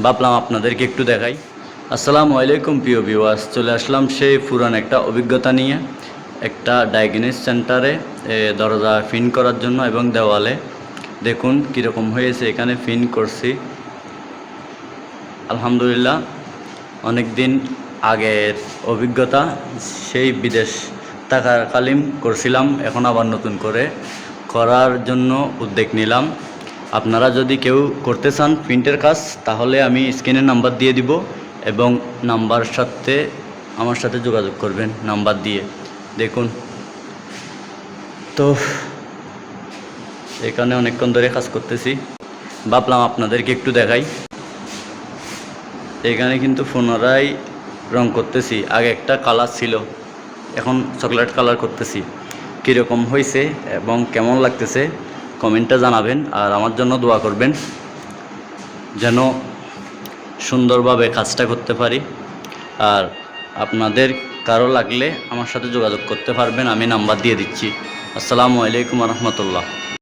ভাবলাম আপনাদেরকে একটু দেখাই। আসসালামু আলাইকুম প্রিয় ভিউয়ার্স, চলে আসলাম সেই পুরান একটা অভিজ্ঞতা নিয়ে। একটা ডায়াগনস্টিক সেন্টারে দরজা ফিন করার জন্য এবং দেওয়ালে দেখুন কীরকম হয়েছে। এখানে ফিন করছি আলহামদুলিল্লাহ, অনেক দিন আগের অভিজ্ঞতা। সেই বিদেশ থাকাকালীন করছিলাম, এখন আবার নতুন করে করার জন্য উদ্যোগ নিলাম। আপনারা যদি কেউ করতে চান প্রিন্টের কাজ, তাহলে আমি স্ক্রিনে নাম্বার দিয়ে দিব এবং নাম্বার সাথে আমার সাথে যোগাযোগ করবেন নাম্বার দিয়ে। দেখুন তো এখানে অনেকক্ষণ ধরে কাজ করতেছি, ভাবলাম আপনাদেরকে একটু দেখাই। এখানে কিন্তু পুনরায় রং করতেছি। আগে একটা কালার ছিল, এখন চকলেট কালার করতেছি। কীরকম হয়েছে এবং কেমন লাগতেছে কমেন্টে জানাবেন, আর আমার জন্য দোয়া করবেন যেন সুন্দরভাবে কাজটা করতে পারি। আর আপনাদের কারো লাগলে আমার সাথে যোগাযোগ করতে পারবেন, আমি নাম্বার দিয়ে দিচ্ছি। আসসালামু আলাইকুম রহমতুল্লাহ।